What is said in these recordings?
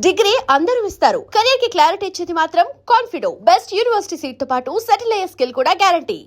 Degree అందరూ ఇస్తారు. Career కి క్లారిటీ ఇచ్చేది మాత్రం కాన్ఫిడో. బెస్ట్ యూనివర్సిటీ సీట్ తో పాటు సెటిల్ అయ్యే స్కిల్ కూడా గ్యారంటీ.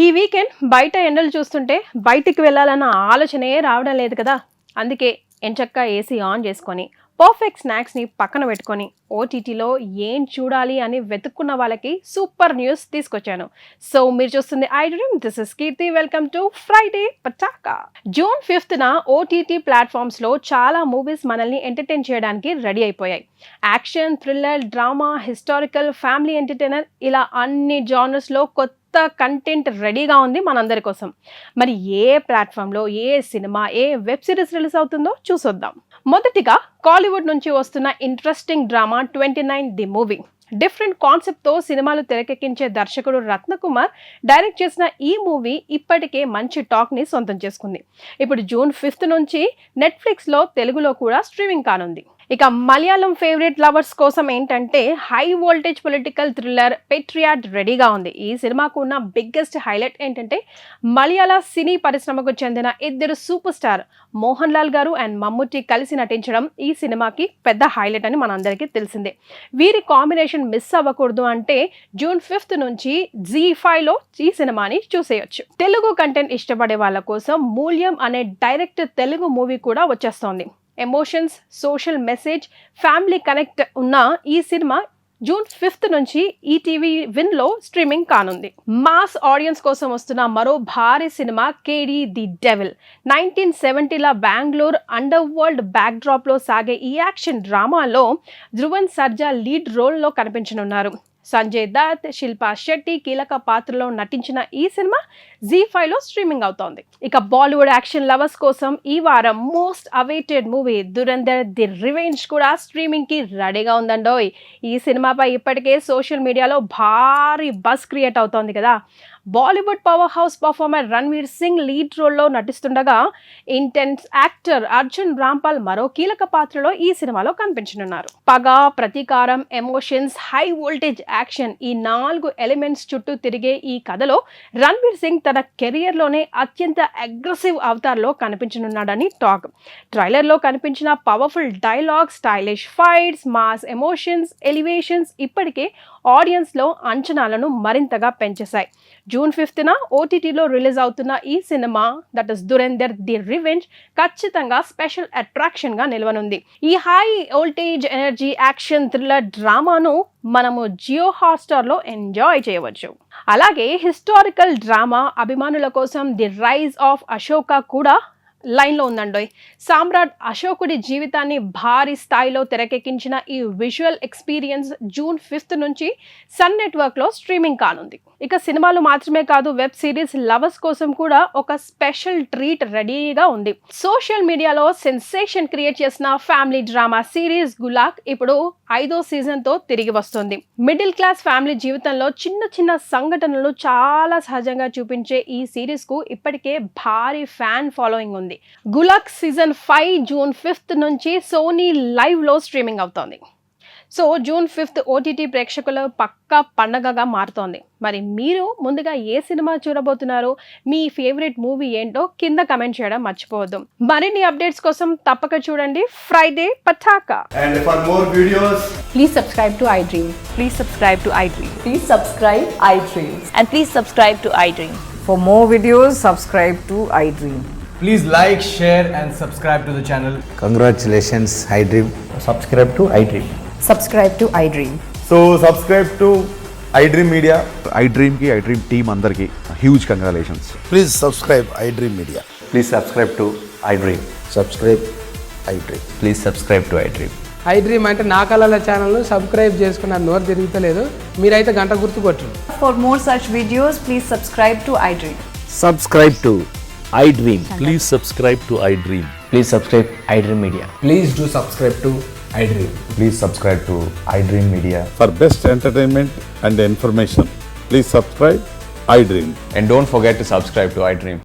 ఈ వీకెండ్ బయట ఎండలు చూస్తుంటే బయటికి వెళ్ళాలన్న ఆలోచనే రావడం లేదు కదా. అందుకే ఎంచక్కా ఏసీ ఆన్ చేసుకొని పర్ఫెక్ట్ స్నాక్స్ని పక్కన పెట్టుకొని ఓటీటీలో ఏం చూడాలి అని వెతుక్కున్న వాళ్ళకి సూపర్ న్యూస్ తీసుకొచ్చాను. సో మీరు చూస్తుంది I dream. This is Keerthi. Welcome to Friday Pataka. June 5th OTT ప్లాట్ఫామ్స్లో చాలా మూవీస్ మనల్ని ఎంటర్టైన్ చేయడానికి రెడీ అయిపోయాయి. Action, thriller, drama, historical, family entertainer, ఇలా అన్ని జానర్స్లో కొత్త కంటెంట్ రెడీగా ఉంది మనందరి కోసం. మరి ఏ ప్లాట్ఫామ్లో ఏ సినిమా, ఏ వెబ్ సిరీస్ రిలీజ్ అవుతుందో చూసొద్దాం. మొదటిగా కాలీవుడ్ నుంచి వస్తున్న interesting drama 29 the movie. Different కాన్సెప్ట్తో సినిమాలు తెరకెక్కించే దర్శకుడు రత్నకుమార్ డైరెక్ట్ చేసిన ఈ మూవీ ఇప్పటికే మంచి టాక్ని సొంతం చేసుకుంది. ఇప్పుడు జూన్ 5th నుంచి నెట్ఫ్లిక్స్లో తెలుగులో కూడా స్ట్రీమింగ్ కానుంది. ఇక మలయాళం ఫేవరెట్ లవర్స్ కోసం ఏంటంటే high voltage political thriller patriot రెడీగా ఉంది. ఈ సినిమాకు ఉన్న బిగ్గెస్ట్ హైలైట్ ఏంటంటే మలయాళ సినీ పరిశ్రమకు చెందిన ఇద్దరు సూపర్ స్టార్ మోహన్ లాల్ గారు అండ్ మమ్ముట్టి కలిసి నటించడం ఈ సినిమాకి పెద్ద హైలైట్ అని మనందరికీ తెలిసిందే. వీరి కాంబినేషన్ మిస్ అవ్వకూడదు అంటే జూన్ 5th నుంచి ZEE5లో ఈ సినిమాని చూసేయొచ్చు. తెలుగు కంటెంట్ ఇష్టపడే వాళ్ళ కోసం మూల్యం అనే డైరెక్ట్ తెలుగు మూవీ కూడా వచ్చేస్తోంది. Emotions, social message, family connect ఉన్న ఈ సినిమా జూన్ 5th నుంచి ఈటీవీ విన్లో స్ట్రీమింగ్ కానుంది. మాస్ ఆడియన్స్ కోసం వస్తున్న మరో భారీ సినిమా కేడీ ది డెవిల్. 1970ల బెంగళూరు అండర్ వరల్డ్ బ్యాక్డ్రాప్లో సాగే ఈ యాక్షన్ డ్రామాలో ధ్రువన్ సర్జా లీడ్ రోల్లో కనిపించనున్నారు. సంజయ్ దత్, శిల్పా శెట్టి కీలక పాత్రలో నటించిన ఈ సినిమా ZEE5లో స్ట్రీమింగ్ అవుతోంది. ఇక బాలీవుడ్ యాక్షన్ లవర్స్ కోసం ఈ వారం most awaited movie Dhurandhar the revenge కూడా స్ట్రీమింగ్కి రెడీగా ఉందండోయ్. ఈ సినిమాపై ఇప్పటికే సోషల్ మీడియాలో భారీ బజ్ క్రియేట్ అవుతోంది కదా. Bollywood power house performer Ranveer Singh lead రోల్లో నటిస్తుండగా ఇంటెన్స్ యాక్టర్ అర్జున్ రాంపాల్ మరో కీలక పాత్రలో ఈ సినిమాలో కనిపించనున్నారు. పగ, ప్రతీకారం, ఎమోషన్స్, హై వోల్టేజ్ యాక్షన్, ఈ 4 ఎలిమెంట్స్ చుట్టూ తిరిగే ఈ కథలో రణ్వీర్ సింగ్ తన కెరియర్లోనే అత్యంత అగ్రెసివ్ అవతార్లో కనిపించనున్నాడని టాక్. ట్రైలర్లో కనిపించిన powerful dialogue, stylish fights, mass emotions, elevations ఇప్పటికే ఆడియన్స్లో అంచనాలను మరింతగా పెంచేశాయి. జూన్ 5th ఓటీటీలో రిలీజ్ అవుతున్న ఈ సినిమా that is Dhurandhar the revenge ఖచ్చితంగా స్పెషల్ అట్రాక్షన్గా నిలవనుంది. ఈ high voltage energy action thriller డ్రామాను మనము జియో హాట్స్టార్లో ఎంజాయ్ చేయవచ్చు. అలాగే హిస్టారికల్ డ్రామా అభిమానుల కోసం ది రైజ్ ఆఫ్ అశోక కూడా లైన్లో ఉందండోయ్. సామ్రాట్ అశోకుడి జీవితాన్ని భారీ స్థాయిలో తెరకెక్కించిన ఈ విజువల్ ఎక్స్పీరియన్స్ జూన్ 5th నుంచి సన్ నెట్వర్క్లో స్ట్రీమింగ్ కానుంది. ఇక సినిమాలు మాత్రమే కాదు, వెబ్ సిరీస్ లవర్స్ కోసం కూడా ఒక స్పెషల్ ట్రీట్ రెడీగా ఉంది. సోషల్ మీడియాలో సెన్సేషన్ క్రియేట్ చేసిన ఫ్యామిలీ డ్రామా సిరీస్ గులాక్ ఇప్పుడు 5వ సీజన్తో తిరిగి వస్తుంది. మిడిల్ క్లాస్ ఫ్యామిలీ జీవితంలో చిన్న చిన్న సంఘటనలు చాలా సహజంగా చూపించే ఈ సిరీస్కు ఇప్పటికే భారీ ఫ్యాన్ ఫాలోయింగ్ ఉంది. గులాక్ సీజన్ 5 జూన్ 5th నుంచి సోనీ లైవ్లో స్ట్రీమింగ్ అవుతోంది. సో జూన్ 5th ఓటీటీ ప్రేక్షకుల పక్కా పండగగా మారుతోంది. మరి మీరు ముందుగా ఏ సినిమా చూడబోతున్నారు, మీ ఫేవరెట్ మూవీ ఏంటో కింద కమెంట్ చేయడం మర్చిపోవద్దు. మరిన్ని అప్డేట్స్ కోసం తప్పక చూడండి Friday Pataka. And for more videos, Please subscribe to iDream. Please subscribe to iDream. Please subscribe iDream. And please subscribe to iDream. For more videos, subscribe to iDream. please like, share and subscribe to the channel. Congratulations, iDream. Subscribe to iDream. Subscribe to iDream. So subscribe to iDream Media. iDream team andarki huge congratulations. Please subscribe iDream Media. Please subscribe to iDream. Subscribe iDream. Please subscribe to iDream. iDream అంటే నా కళల ఛానల్ను subscribe చేసుకున్న నోరు తిరుగుతలేదు, మీరైతే గంట గుర్తు కొట్టండి. For more such videos, please subscribe to iDream. Subscribe to iDream. Please subscribe to iDream. Please subscribe iDream Media. Please do subscribe to iDream. Please subscribe to iDream Media. For best entertainment and information, please subscribe iDream. And don't forget to subscribe to iDream.